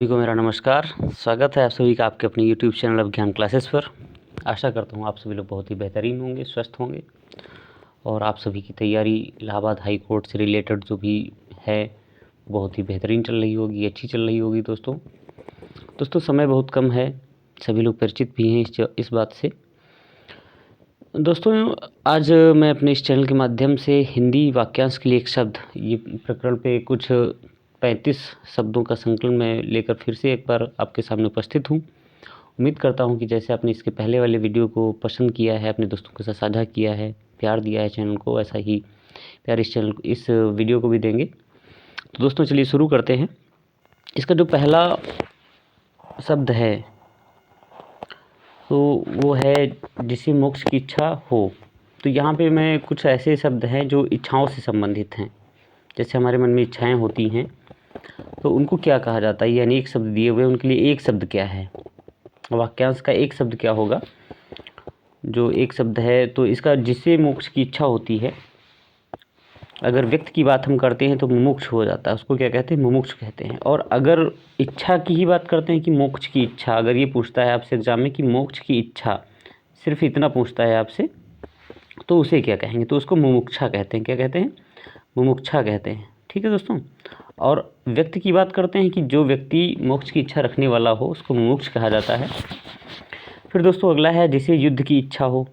सभी को मेरा नमस्कार। स्वागत है आप सभी का आपके अपने YouTube चैनल अभिज्ञान क्लासेस पर। आशा करता हूँ आप सभी लोग बहुत ही बेहतरीन होंगे, स्वस्थ होंगे और आप सभी की तैयारी इलाहाबाद हाई कोर्ट से रिलेटेड जो भी है बहुत ही बेहतरीन चल रही होगी, अच्छी चल रही होगी। दोस्तों समय बहुत कम है, सभी लोग परिचित भी हैं इस बात से। दोस्तों आज मैं अपने इस चैनल के माध्यम से हिंदी वाक्यांश के लिए एक शब्द, ये प्रकरण पे कुछ 35 शब्दों का संकलन मैं लेकर फिर से एक बार आपके सामने उपस्थित हूँ। उम्मीद करता हूँ कि जैसे आपने इसके पहले वाले वीडियो को पसंद किया है, अपने दोस्तों के साथ साझा किया है, प्यार दिया है चैनल को, ऐसा ही प्यार इस वीडियो को भी देंगे। तो दोस्तों चलिए शुरू करते हैं। इसका जो पहला शब्द है तो वो है जिसे मोक्ष की इच्छा हो। तो यहाँ पे मैं कुछ ऐसे शब्द हैं जो इच्छाओं से संबंधित हैं। जैसे हमारे मन में इच्छाएं होती हैं तो उनको क्या कहा जाता है, यानी एक शब्द दिए हुए उनके लिए एक शब्द क्या है, वाक्यांश का एक शब्द क्या होगा। जो एक शब्द है तो इसका जिसे मोक्ष की इच्छा होती है, अगर व्यक्ति की बात हम करते हैं तो मुमुक्ष हो जाता है, उसको क्या कहते हैं, मुमुक्ष कहते हैं। और अगर इच्छा की ही बात करते हैं कि मोक्ष की इच्छा, अगर ये पूछता है आपसे एग्जाम में कि मोक्ष की इच्छा, सिर्फ इतना पूछता है आपसे, तो उसे क्या कहेंगे, तो उसको मुमुक्षा कहते हैं। क्या कहते हैं, मुमुक्षा कहते हैं। ठीक है दोस्तों। और व्यक्ति की बात करते हैं कि जो व्यक्ति मोक्ष की इच्छा रखने वाला हो उसको मुमुक्ष कहा जाता है। फिर दोस्तों अगला है जिसे युद्ध की इच्छा हो।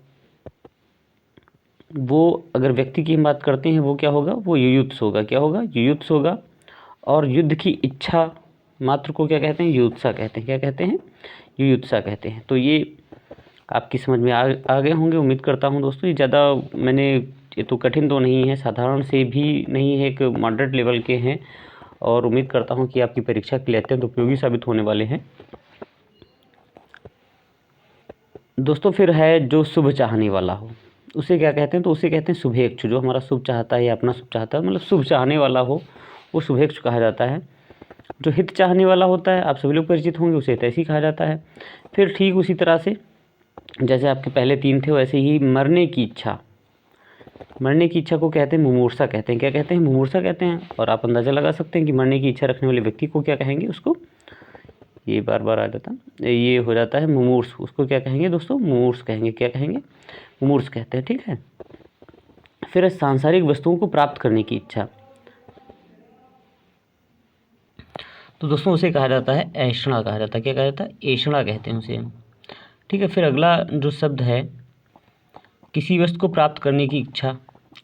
वो अगर व्यक्ति की हम बात करते हैं वो क्या होगा, वो युयुत्स होगा। क्या होगा, युयुत्स होगा। और युद्ध की इच्छा मात्र को क्या कहते हैं, युयुत्सा कहते हैं। क्या कहते हैं, युयुत्सा कहते हैं। तो ये आपकी समझ में आ गए होंगे, उम्मीद करता हूँ दोस्तों। ये ज़्यादा ये तो कठिन तो नहीं है, साधारण से भी नहीं है, एक मॉडरेट लेवल के हैं और उम्मीद करता हूँ कि आपकी परीक्षा के लिए अत्यंत उपयोगी साबित होने वाले हैं दोस्तों। फिर है जो शुभ चाहने वाला हो, उसे क्या कहते हैं, तो उसे कहते हैं शुभेच्छु। जो हमारा शुभ चाहता है या अपना शुभ चाहता है, मतलब शुभ चाहने वाला हो, वो शुभेच्छु कहा जाता है। जो हित चाहने वाला होता है, आप सभी लोग परिचित होंगे, उसे हितैषी कहा जाता है। फिर ठीक उसी तरह से जैसे आपके पहले 3 थे वैसे ही मरने की इच्छा, मरने की इच्छा को कहते हैं मुमूर्षा कहते हैं। क्या कहते हैं, मुमूर्षा कहते हैं। और आप अंदाज़ा लगा सकते हैं कि मरने की इच्छा रखने वाले व्यक्ति को क्या कहेंगे, उसको, ये बार बार आ जाता, ये हो जाता है मुमूर्ष, उसको क्या कहेंगे दोस्तों, मुमूर्ष कहेंगे। क्या कहेंगे, मुमूर्ष कहते हैं। ठीक है। फिर सांसारिक वस्तुओं को प्राप्त करने की इच्छा, तो दोस्तों उसे कहा जाता है ऐषणा कहा जाता है। क्या कहा जाता है, ऐषणा कहते हैं उसे हम। ठीक है। फिर अगला जो शब्द है किसी वस्तु को प्राप्त करने की इच्छा,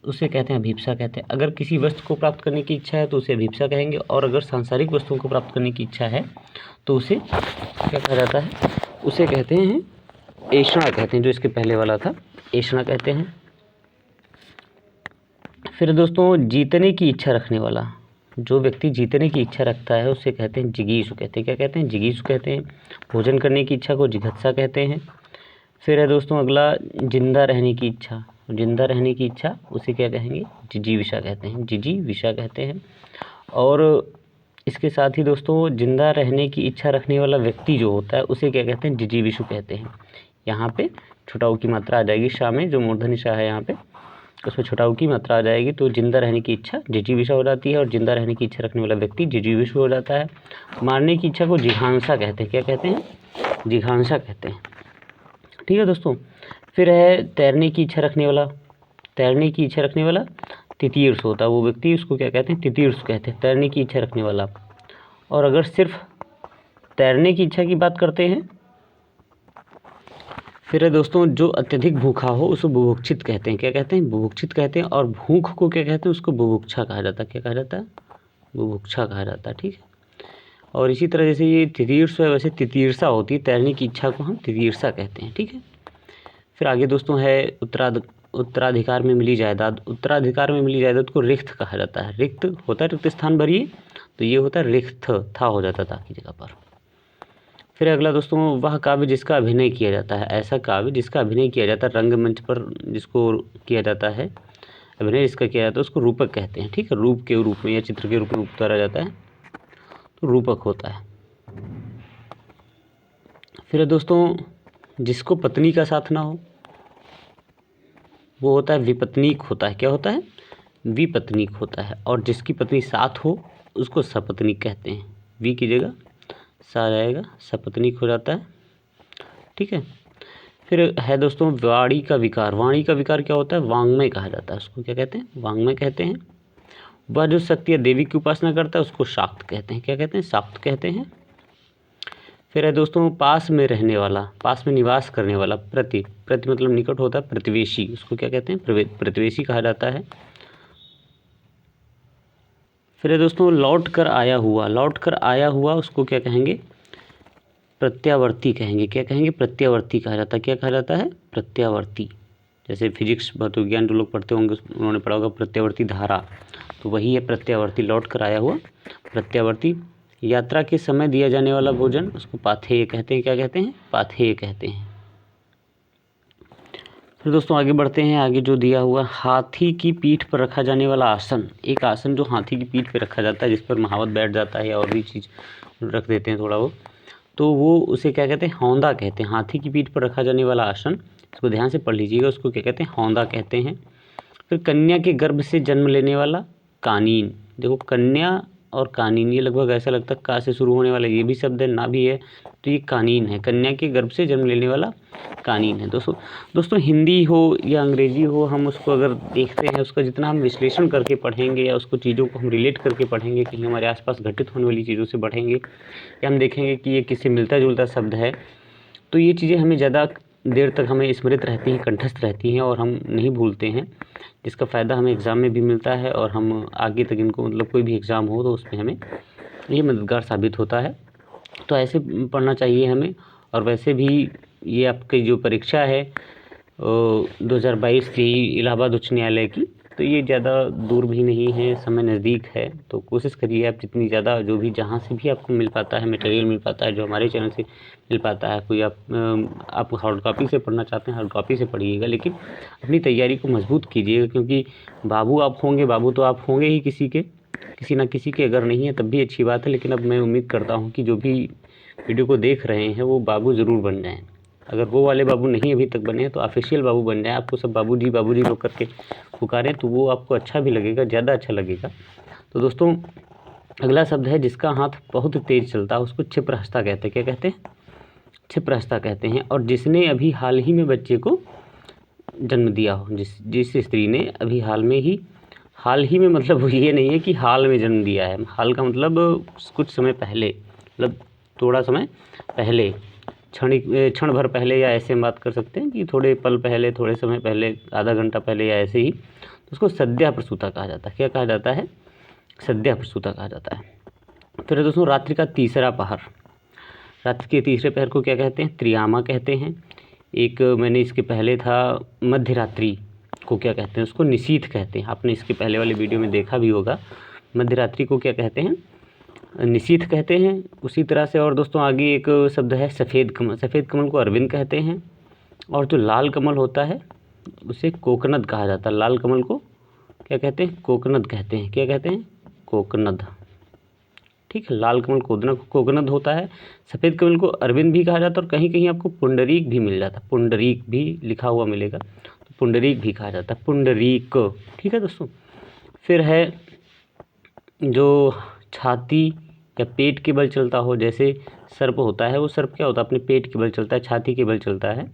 उसे कहते हैं अभीप्सा कहते हैं। अगर किसी वस्तु को प्राप्त करने की इच्छा है तो उसे अभीप्सा कहेंगे। और अगर सांसारिक वस्तुओं को प्राप्त करने की इच्छा है तो उसे क्या कहा जाता है, उसे कहते हैं ऐषणा कहते हैं। जो इसके पहले वाला था, ऐषणा कहते हैं। फिर दोस्तों जीतने की इच्छा रखने वाला, जो व्यक्ति जीतने की इच्छा रखता है उसे कहते हैं जिगीषु कहते हैं। क्या कहते हैं, जिगीषु कहते हैं। भोजन करने की इच्छा को जिघत्सा कहते हैं। फिर है दोस्तों अगला जिंदा रहने की इच्छा, जिंदा रहने की इच्छा उसे क्या कहेंगे, जिजीविषा कहते हैं। जिजीविषा कहते हैं। और इसके साथ ही दोस्तों जिंदा रहने की इच्छा रखने वाला व्यक्ति जो होता है उसे क्या कहते हैं, जिजीविषु कहते हैं। यहाँ पे छुटाऊ की मात्रा आ जाएगी, शाह में जो मूर्धन्य शाह है यहाँ पे, उसमें छुटाऊ की मात्रा आ जाएगी। तो जिंदा रहने की इच्छा जिजीविषा हो जाती है और जिंदा रहने की इच्छा रखने वाला व्यक्ति जिजीविषु हो जाता है। मारने की इच्छा को जिघांसा कहते हैं। क्या कहते हैं, जिघांसा कहते हैं। ठीक है दोस्तों। फिर है तैरने की इच्छा रखने वाला, तैरने की इच्छा रखने वाला तितीर्ष होता है वो व्यक्ति, उसको क्या कहते हैं, तितीर्ष कहते हैं, तैरने की इच्छा रखने वाला। और अगर सिर्फ तैरने की इच्छा की बात करते हैं, फिर है दोस्तों जो अत्यधिक भूखा हो उसको बुभुक्षित कहते हैं। क्या कहते हैं, बुभुक्षित कहते हैं। और भूख को क्या कहते हैं, उसको बुभुक्षा कहा जाता है। क्या कहा जाता है, बुभुक्षा कहा जाता है। ठीक है। और इसी तरह जैसे ये तितीर्ष है वैसे तितीर्षा होती है, तैरने की इच्छा को हम तितीर्षा कहते हैं। ठीक है। फिर आगे दोस्तों है उत्तराधिकार में मिली जायदाद। उत्तराधिकार में मिली जायदाद को रिक्त कहा जाता है। रिक्त होता है रिक्त स्थान भरिए, तो ये होता है रिक्त, था हो जाता था की जगह पर। फिर अगला दोस्तों वह काव्य जिसका अभिनय किया जाता है, ऐसा काव्य जिसका अभिनय किया जाता है, रंगमंच पर जिसको किया जाता है, अभिनय जिसका किया जाता है उसको रूपक कहते हैं। ठीक है। रूप के रूप में या चित्र के रूप में उतारा जाता है तो रूपक होता है। फिर दोस्तों जिसको पत्नी का साथ ना हो वो होता है विपत्नीक होता है। क्या होता है, विपत्नीक होता है। और जिसकी पत्नी साथ हो उसको सपत्नीक कहते हैं। वी की जगह सा आ जाएगा, सपत्नीक हो जाता है। ठीक है। फिर है दोस्तों वाणी का विकार। वाणी का विकार क्या होता है? वांग्मय कहा जाता है उसको। क्या कहते हैं? वांग्मय कहते हैं। वह जो शक्ति या देवी की उपासना करता है उसको शाक्त कहते हैं। क्या कहते हैं? शाक्त कहते हैं। फिर है दोस्तों पास में रहने वाला, पास में निवास करने वाला, प्रति मतलब निकट होता है, प्रतिवेशी, उसको क्या कहते हैं? प्रतिवेशी कहा जाता है। फिर है दोस्तों लौट कर आया हुआ। लौट कर आया हुआ उसको क्या कहेंगे? प्रत्यावर्ती कहेंगे। क्या कहेंगे? प्रत्यावर्ती कहा जाता है। क्या कहा जाता है? प्रत्यावर्ती। जैसे फिजिक्स भौतिक विज्ञान जो लोग पढ़ते होंगे उन्होंने पढ़ा होगा प्रत्यावर्ती धारा, तो वही है प्रत्यावर्ती, लौट कर आया हुआ प्रत्यावर्ती। यात्रा के समय दिया जाने वाला भोजन उसको पाथेय कहते हैं। क्या कहते हैं? पाथेय कहते हैं। फिर दोस्तों आगे बढ़ते हैं। आगे जो दिया हुआ हाथी की पीठ पर रखा जाने वाला आसन, एक आसन जो हाथी की पीठ पर रखा जाता है जिस पर महावत बैठ जाता है या और भी चीज़ रख देते हैं थोड़ा वो, तो वो उसे क्या कहते हैं? हौंदा कहते हैं। हाथी की पीठ पर रखा जाने वाला आसन, इसको ध्यान से पढ़ लीजिएगा, उसको क्या कहते हैं? हौंदा कहते हैं। फिर कन्या के गर्भ से जन्म लेने वाला कानीन। देखो कन्या और कानीन ये लगभग ऐसा लगता है का से शुरू होने वाला, ये भी शब्द है ना भी है, तो ये कानीन है। कन्या के गर्भ से जन्म लेने वाला कानीन है। दोस्तों हिंदी हो या अंग्रेजी हो, हम उसको अगर देखते हैं उसका जितना हम विश्लेषण करके पढ़ेंगे या उसको चीज़ों को हम रिलेट करके पढ़ेंगे, कहीं हमारे आसपास घटित होने वाली चीज़ों से पढ़ेंगे या हम देखेंगे कि ये किससे मिलता जुलता शब्द है, तो ये चीज़ें हमें ज़्यादा देर तक हमें स्मृत रहती हैं, कंठस्थ रहती हैं और हम नहीं भूलते हैं, जिसका फ़ायदा हमें एग्ज़ाम में भी मिलता है और हम आगे तक इनको मतलब कोई भी एग्ज़ाम हो तो उसमें हमें ये मददगार साबित होता है। तो ऐसे पढ़ना चाहिए हमें। और वैसे भी ये आपकी जो परीक्षा है 2022 की इलाहाबाद उच्च न्यायालय की, तो ये ज़्यादा दूर भी नहीं है, समय नज़दीक है, तो कोशिश करिए आप जितनी ज़्यादा जो भी जहाँ से भी आपको मिल पाता है मटेरियल मिल पाता है, जो हमारे चैनल से मिल पाता है, कोई आप हार्ड कॉपी से पढ़ना चाहते हैं हार्ड कॉपी से पढ़िएगा, लेकिन अपनी तैयारी को मजबूत कीजिएगा, क्योंकि बाबू आप होंगे, बाबू तो आप होंगे ही किसी ना किसी के, अगर नहीं है तब भी अच्छी बात है, लेकिन अब मैं उम्मीद करता हूँ कि जो भी वीडियो को देख रहे हैं वो बाबू ज़रूर बन जाएँ। अगर वो वाले बाबू नहीं अभी तक बने हैं तो ऑफिशियल बाबू बन जाए, आपको सब बाबूजी बाबूजी लोग करके पुकारें तो वो आपको अच्छा भी लगेगा, ज़्यादा अच्छा लगेगा। तो दोस्तों अगला शब्द है जिसका हाथ बहुत तेज़ चलता है, उसको क्षिप्रहस्ता कहते हैं। क्या कहते हैं? क्षिप्रहस्ता कहते हैं। और जिसने अभी हाल ही में बच्चे को जन्म दिया हो, जिस स्त्री ने अभी हाल ही में मतलब ये नहीं है कि हाल में जन्म दिया है, हाल का मतलब कुछ समय पहले, मतलब थोड़ा समय पहले, क्षण भर पहले, या ऐसे हम बात कर सकते हैं कि थोड़े पल पहले, थोड़े समय पहले, आधा घंटा पहले या ऐसे ही, तो उसको सद्या प्रसूता कहा जाता है। क्या कहा जाता है? सद्या प्रसूता कहा जाता है। फिर दोस्तों रात्रि का तीसरा पहर, रात्रि के तीसरे पहर को क्या कहते हैं? त्रियामा कहते हैं। एक मैंने इसके पहले था मध्य रात्रि को क्या कहते हैं? उसको निशीथ कहते हैं। आपने इसके पहले वाले वीडियो में देखा भी होगा। मध्य रात्रि को क्या कहते हैं? निशीथ कहते हैं। उसी तरह से और दोस्तों आगे एक शब्द है सफ़ेद कमल। सफ़ेद कमल को अरविंद कहते हैं। और जो लाल कमल होता है उसे कोकनद कहा जाता है। लाल कमल को क्या कहते हैं? कोकनद कहते हैं। क्या कहते हैं? कोकनद। ठीक है, लाल कमल कोकनद होता है। सफ़ेद कमल को अरविंद भी कहा जाता है और कहीं कहीं आपको पुंडरीक भी मिल जाता है, पुंडरीक भी लिखा हुआ मिलेगा, तो पुंडरीक भी कहा जाता है, पुंडरीक। ठीक है दोस्तों। फिर है जो छाती या पेट के बल चलता हो, जैसे सर्प होता है, वो सर्प क्या होता है? अपने पेट के बल चलता है, छाती के बल चलता है,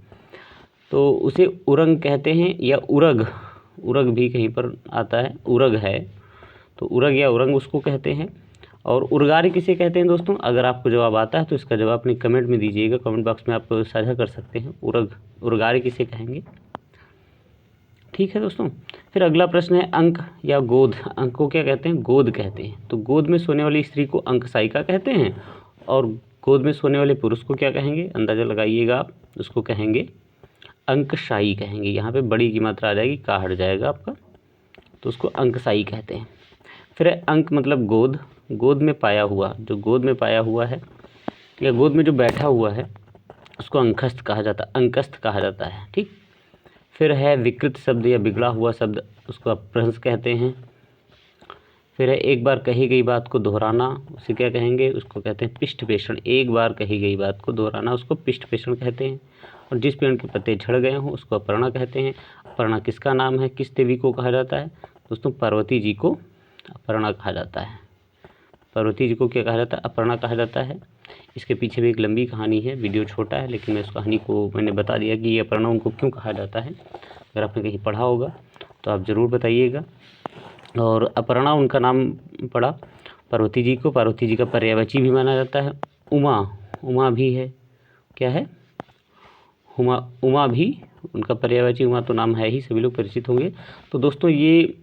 तो उसे उरंग कहते हैं या उरग। उरग भी कहीं पर आता है, उरग है, तो उरग या उरंग उसको कहते हैं। और उर्गार किसे कहते हैं दोस्तों? अगर आपको जवाब आता है तो इसका जवाब अपने कमेंट में दीजिएगा, कमेंट बॉक्स में आप साझा कर सकते हैं। उर्गार किसे कहेंगे? ठीक है दोस्तों। फिर अगला प्रश्न है अंक या गोद। अंक को क्या कहते हैं? गोद कहते हैं। तो गोद में सोने वाली स्त्री को अंकसायिका कहते हैं और गोद में सोने वाले पुरुष को क्या कहेंगे? अंदाज़ा लगाइएगा आप, उसको कहेंगे अंकशायी कहेंगे। यहाँ पे बड़ी की मात्रा आ जाएगी, का हट जाएगा आपका, तो उसको अंकशायी कहते हैं। फिर अंक मतलब गोद, गोद में पाया हुआ, जो गोद में पाया हुआ है या गोद में जो बैठा हुआ है उसको अंकस्थ कहा जाता है, अंकस्थ कहा जाता है। ठीक। फिर है विकृत शब्द या बिगड़ा हुआ शब्द, उसको अपभ्रंश कहते हैं। फिर है एक बार कही गई बात को दोहराना, उसे क्या कहेंगे? उसको कहते हैं पिष्टपेषण। एक बार कही गई बात को दोहराना उसको पिष्टपेषण कहते हैं। और जिस पेड़ के पत्ते झड़ गए हों उसको अपर्णा कहते हैं। अपर्णा किसका नाम है? किस देवी को कहा जाता है दोस्तों? पार्वती जी को अपर्णा कहा जाता है। पार्वती जी को क्या कहा जाता है? अपर्णा कहा जाता है। इसके पीछे भी एक लंबी कहानी है, वीडियो छोटा है लेकिन मैं उस कहानी को मैंने बता दिया कि ये अपर्णा उनको क्यों कहा जाता है। अगर आपने कहीं पढ़ा होगा तो आप ज़रूर बताइएगा। और अपर्णा उनका नाम पड़ा पार्वती जी को, पार्वती जी का पर्यायवाची भी माना जाता है। उमा भी है, क्या है, उमा भी उनका पर्यायवाची, उमा तो नाम है ही, सभी लोग परिचित होंगे। तो दोस्तों ये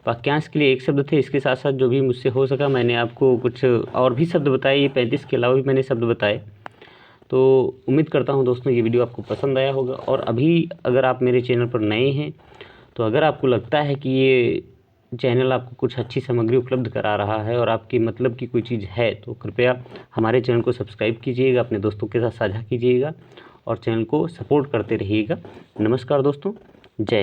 वाक्यांश के लिए एक शब्द थे, इसके साथ साथ जो भी मुझसे हो सका मैंने आपको कुछ और भी शब्द बताए, ये 35 के अलावा भी मैंने शब्द बताए। तो उम्मीद करता हूँ दोस्तों ये वीडियो आपको पसंद आया होगा। और अभी अगर आप मेरे चैनल पर नए हैं तो अगर आपको लगता है कि ये चैनल आपको कुछ अच्छी सामग्री उपलब्ध करा रहा है और आपकी मतलब की कोई चीज़ है तो कृपया हमारे चैनल को सब्सक्राइब कीजिएगा, अपने दोस्तों के साथ साझा कीजिएगा और चैनल को सपोर्ट करते रहिएगा। नमस्कार दोस्तों, जय।